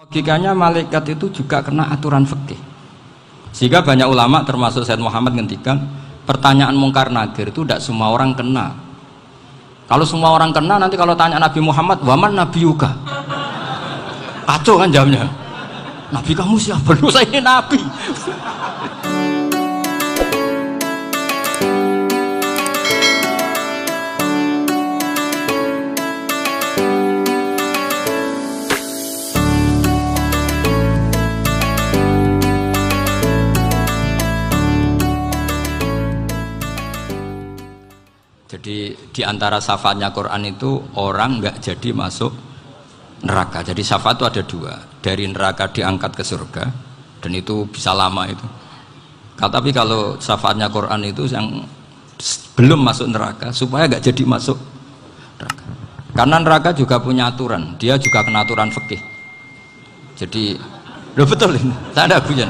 Logikanya malaikat itu juga kena aturan fikih. Sehingga banyak ulama termasuk Said Muhammad ngendikan pertanyaan mungkar nakir itu tidak semua orang kena. Kalau semua orang kena, nanti kalau tanya Nabi Muhammad, waman nabiyuka? Kacau kan jamnya. Nabi kamu siapa? Lu saya ini nabi. Jadi di antara syafaatnya Quran itu orang nggak jadi masuk neraka. Jadi syafaat itu ada dua, dari neraka diangkat ke surga, dan itu bisa lama itu. Tapi kalau syafaatnya Quran itu yang belum masuk neraka supaya nggak jadi masuk neraka. Karena neraka juga punya aturan, dia juga kena aturan fikih. Jadi, loh betul ini, saya ada bujan.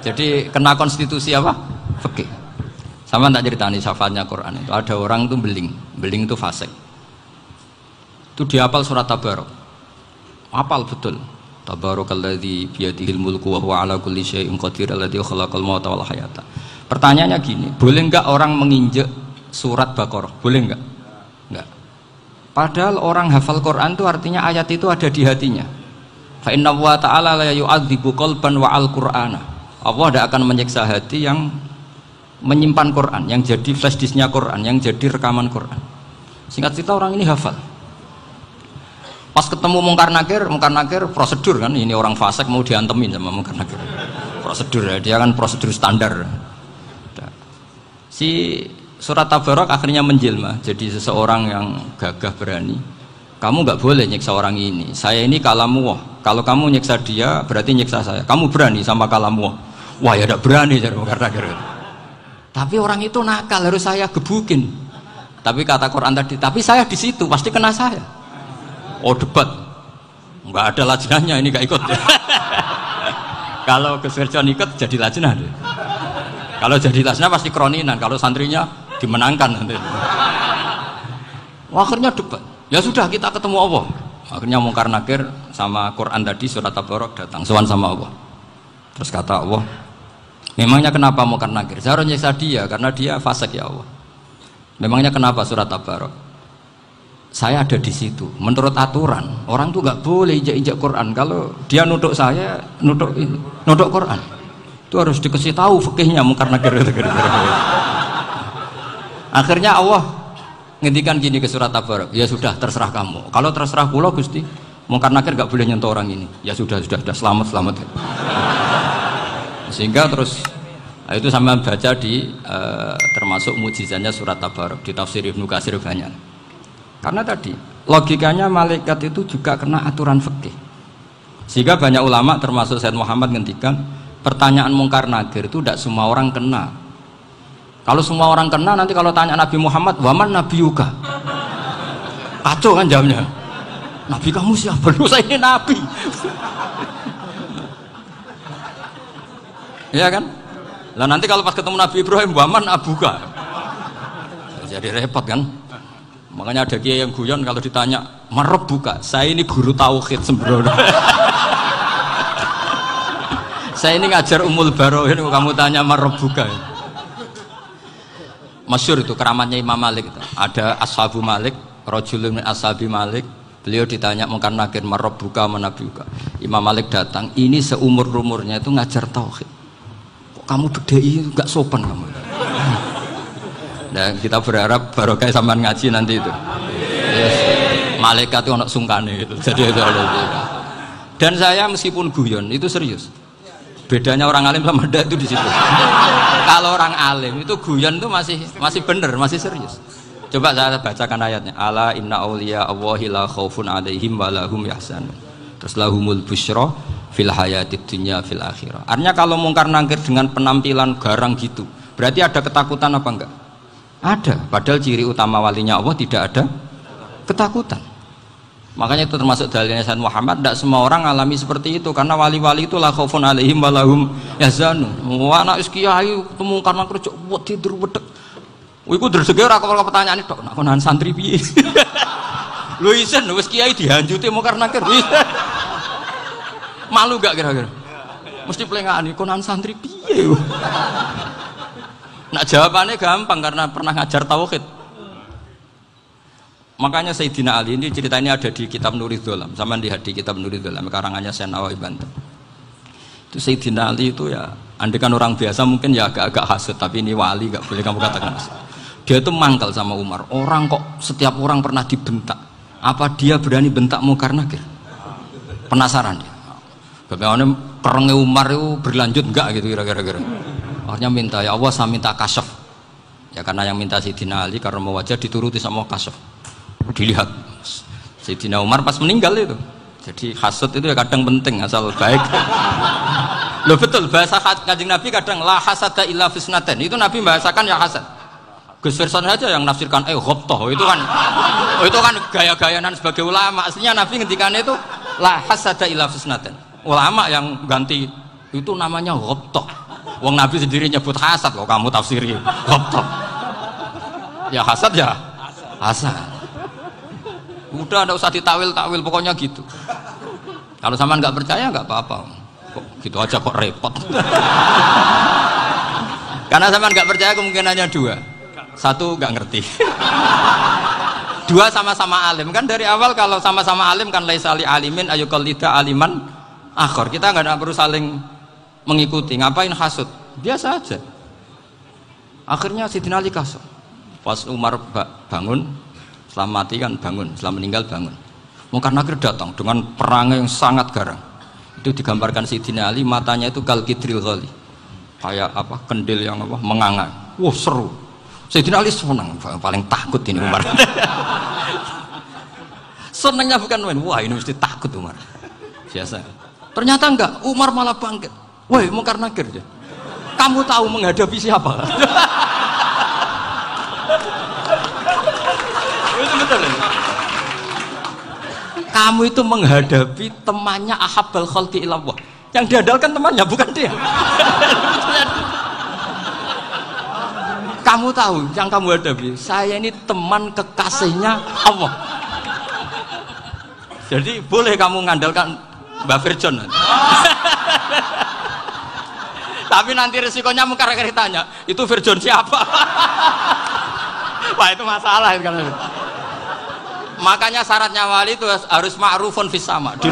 Jadi kena konstitusi apa? Fikih. Sama tak ceritani syafaatnya Quran itu ada orang itu beling itu fasik. Itu dihafal surat Tabarok. Hafal betul. Tabarakalladzi biyadihil mulku wa huwa ala kulli syai'in qadir alladzi khalaqal mauta wal hayata. Pertanyaannya gini, boleh enggak orang menginjek surat Baqarah? Boleh enggak? Enggak. Padahal orang hafal Quran itu artinya ayat itu ada di hatinya. Fa inna wa ta'ala la yu'adzibu qalban wa al-Qur'ana. Allah tidak akan menyiksa hati yang menyimpan Quran, yang jadi flash disknya Quran, yang jadi rekaman Quran. Singkat cerita orang ini hafal. Pas ketemu mungkar nakir prosedur kan, ini orang fasik mau diantemin sama mungkar nakir. Prosedur ya, dia kan prosedur standar. Si surat Tabarok akhirnya menjelma jadi seseorang yang gagah berani. Kamu nggak boleh nyiksa orang ini. Saya ini kalamullah. Kalau kamu nyiksa dia berarti nyiksa saya. Kamu berani sama kalamullah. Wah ya tidak berani jadi mungkar nakir. Tapi orang itu nakal, harus saya gebukin. Tapi kata Quran tadi, tapi saya di situ pasti kena saya. Oh debat, nggak ada lajnahnya, ini nggak ikut. Kalau Gus Firjon ikut jadi lajnah deh. Kalau jadi lajnah pasti kroninan, kalau santrinya dimenangkan nanti. Akhirnya debat. Ya sudah kita ketemu Allah. Akhirnya mungkar nakir sama Quran tadi surat Tabarok datang, sowan sama Allah. Terus kata Allah, memangnya kenapa mungkar nakir? Saya harus nyiksa dia karena dia fasik ya Allah. Memangnya kenapa surat Tabarok? Saya ada di situ. Menurut aturan orang tuh nggak boleh injak-injak Quran. Kalau dia nutuk saya, nutuk Quran, itu harus dikasih tahu fikihnya mungkar nakir. Akhirnya Allah ngendikan gini ke surat Tabarok. Ya sudah terserah kamu. Kalau terserah kula Gusti, mungkar nakir nggak boleh nyentuh orang ini. Ya sudah selamat. Sehingga terus itu sama baca di termasuk mukjizatnya surat Tabarok di tafsir Ibnu Katsir banyak. Karena tadi logikanya malaikat itu juga kena aturan fikih. Sehingga banyak ulama termasuk Said Muhammad ngendikan pertanyaan mungkar nakir itu tidak semua orang kena. Kalau semua orang kena, nanti kalau tanya Nabi Muhammad, waman nabiyuka? Kacau kan jamnya. Nabi kamu siapa? Lu saya ini nabi. Ya kan? Lah nanti kalau pas ketemu Nabi Ibrahim, waman abuka? Jadi repot kan? Makanya ada kiai yang guyon kalau ditanya, marab buka? Saya ini guru tauhid sembrono. Saya ini ngajar Ummul Baroin, kamu tanya marab buka? Masyhur itu keramatnya Imam Malik itu. Ada Ashabu Malik, rajulun min ashabi Malik. Beliau ditanya mungkar nakir, marab buka manabi buka. Imam Malik datang, ini seumur-umurnya itu ngajar tauhid. Kamu bedai nggak sopan kamu. Dan kita berharap barokah sampean ngaji nanti itu. Yes. Malaikat itu anak sungkane itu. Jadi itu. Dan saya meskipun guyon itu serius. Bedanya orang alim sama ndak itu di situ. Kalau orang alim itu guyon itu masih bener, masih serius. Coba saya bacakan ayatnya. Ala inna auliya Allahi la khaufun alaihim wa lahum yahzanun. Terus lahumul busyra fil hayatid dunya fil akhirah. Artinya kalau mungkar nakir dengan penampilan garang gitu, berarti ada ketakutan apa enggak? Ada. Padahal ciri utama walinya Allah tidak ada ketakutan. Makanya itu termasuk dalilnya Sayyid Muhammad. Tidak semua orang alami seperti itu karena wali-wali itu la khaufun alaihim wa lahum yahzanun. Wah anak kiai ketemu karena kerja buat tidur bedek. Iku dresege ora kok pertanyaan itu. Nak konan santri piye? Lho isen wis kiai dihanjuti mungkar nakir. Malu gak kira-kira? Mesti pelengahan nih, konan santri piye? Nah jawabannya gampang karena pernah ngajar tauhid. Makanya Sayyidina Ali ini ceritanya ada di kitab Nurul Dholam. Sama lihat di kitab Nurul Dholam karangannya Syekh Nawawi Banten. Itu Sayyidina Ali itu ya, andekan orang biasa mungkin ya agak-agak hasut, tapi ini wali gak boleh kamu katakan hasut. Dia itu mangkal sama Umar. Orang kok setiap orang pernah dibentak. Apa dia berani bentakmu karena nakir? Penasaran dia. Bagaimana perangnya Umar itu berlanjut enggak gitu kira-kira. Akhirnya minta, ya Allah saya minta kasyaf. Ya karena yang minta Sayyidina Ali karena mau wajah dituruti sama kasyaf. Dilihat Sayyidina Umar pas meninggal itu. Jadi hasud itu ya kadang penting asal baik. Loh betul bahasa Kanjeng Nabi kadang la hasada illa fisnaten. Itu Nabi bahasakan ya hasad. Gus Verson saja yang nafsirkan ghobtoh itu kan gaya-gayanan sebagai ulama. Aslinya Nabi ngendikannya itu la hasada illa fisnaten. Ulama yang ganti itu namanya ghobtoh. Wong Nabi sendiri nyebut hasad kok kamu tafsiri ghobtoh. Ya hasad ya hasad. Udah ada usah ditawil-tawil pokoknya gitu. Kalau sama nggak percaya nggak apa-apa. Kok gitu aja kok repot. Karena sama nggak percaya kemungkinannya dua. Satu nggak ngerti. Dua sama-sama alim. Kan dari awal kalau sama-sama alim kan laisali alimin ayuqallida aliman akhor. Kita nggak perlu saling mengikuti. Ngapain hasud? Biasa aja. Akhirnya Sayyidina Ali kasih. Pas Umar bangun, setelah mati kan bangun, setelah meninggal bangun. Munkar Nakir datang dengan perang yang sangat garang. Itu digambarkan Sayyidina Ali matanya itu kalkidril ghali. Kayak apa? Kendil yang apa? Menganga. Wah, seru. Sayyidina Ali senang, paling takut ini Umar. Senangnya bukan main. Wah, ini mesti takut Umar. Biasa. Ternyata enggak, Umar malah bangkit. Woi, Munkar Nakir. Kamu tahu menghadapi siapa? Itu betul. Kamu itu menghadapi temannya ahabbal khalqi ilallah. Yang diandalkan temannya bukan dia. Kamu tahu yang kamu hadapi, saya ini teman kekasihnya Allah. Jadi boleh kamu mengandalkan Mbak Virjon. Tapi nanti resikonya Munkar Nakir tanya, itu Virjon siapa? Wah itu masalah itu kan. Makanya syaratnya wali itu harus ma'rufun fis sama. Di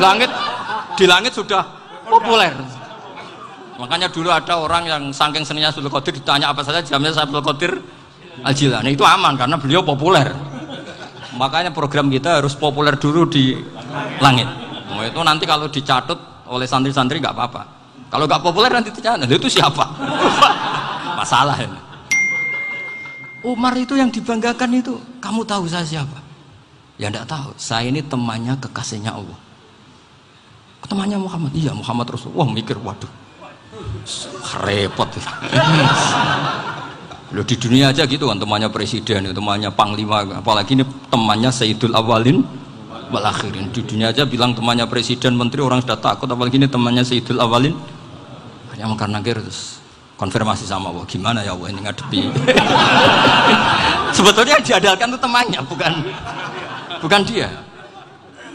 langit sudah populer. Makanya dulu ada orang yang saking seninya Abdul Qadir ditanya apa saja jamnya Abdul Qadir Al-Jilani. Itu aman karena beliau populer. Makanya program kita harus populer dulu di langit. Nah, itu nanti kalau dicatut oleh santri-santri nggak apa-apa. Kalau nggak populer nanti dicatat, itu siapa? Masalah ini. Umar itu yang dibanggakan itu, kamu tahu saya siapa? Ya enggak tahu. Saya ini temannya kekasihnya Allah. Temannya Muhammad. Iya Muhammad Rasul. Wah mikir, waduh, repot. Loh di dunia aja gitu kan, temannya presiden, temannya panglima, apalagi ini temannya Sayyidul Awalin wal Akhirin. Di dunia aja bilang temannya presiden, menteri, orang sudah takut, apalagi ini temannya Sayyidul Awalin. Yang Munkar Nakir terus konfirmasi sama Allah, gimana ya Allah ini ngadepi. Sebetulnya yang diandalkan itu temannya, bukan dia.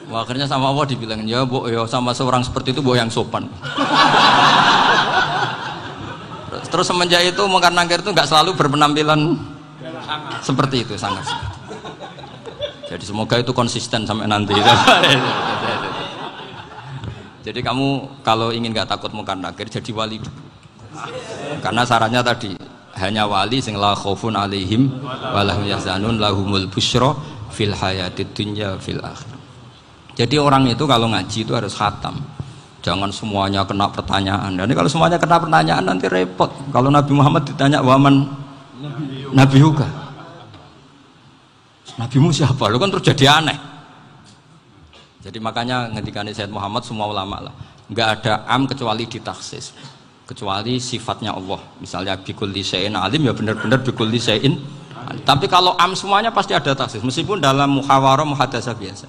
Wah, akhirnya sama Allah dibilang, ya Bu, ya sama seorang seperti itu Bu yang sopan. Terus semenjak itu Munkar Nakir itu nggak selalu berpenampilan seperti itu, sangat. Jadi semoga itu konsisten sampai nanti. Jadi kamu kalau ingin nggak takut Munkar Nakir, jadi wali dulu. Karena syaratnya tadi hanya wali sing la khaufun alaihim wa lahum yahzanun lahumul busyra fil hayatid dunya fil akhir. Jadi orang itu kalau ngaji itu harus khatam. Jangan semuanya kena pertanyaan. Dan kalau semuanya kena pertanyaan nanti repot. Kalau Nabi Muhammad ditanya waman Nabi Huga, Nabimu siapa? Lu kan terus jadi aneh. Jadi makanya ketika Sayyid Muhammad semua ulama lah, nggak ada am kecuali ditaksis, kecuali sifatnya Allah. Misalnya bikulli syai'in alim ya benar-benar bikulli syai'in. Tapi kalau am semuanya pasti ada taksis, meskipun dalam muhawarah muhadasah biasa.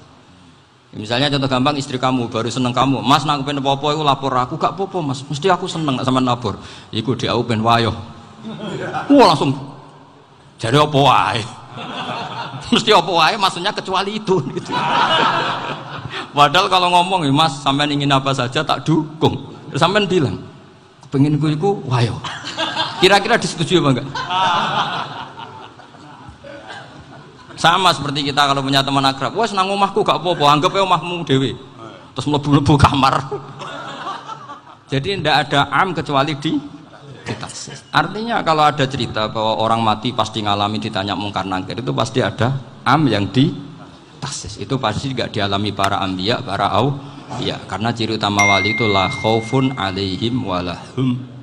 Misalnya contoh gampang, istri kamu baru seneng kamu, Mas nak pengen apa-apa itu lapor aku, gak apa-apa Mas, mesti aku seneng sama lapor. Iku dia pengen wayo. Wah langsung jadi apa wae. Mesti apa wae maksudnya kecuali itu gitu. Padahal kalau ngomong ya Mas, sampean ingin apa saja tak dukung. Terus sampean bilang, pengen iku wayo. Kira-kira disetujui apa enggak? Sama seperti kita kalau punya teman akrab, wes nang omahku gak apa-apa, anggap ya omahmu dewe. Terus mlebu-mlebu kamar. Jadi tidak ada am kecuali di taksis. Artinya kalau ada cerita bahwa orang mati pasti ngalami ditanya mungkar nangkir, itu pasti ada am yang di taksis. Itu pasti juga dialami para anbiya, para auliya. Karena ciri utama wali itu la khaufun alaihim walahum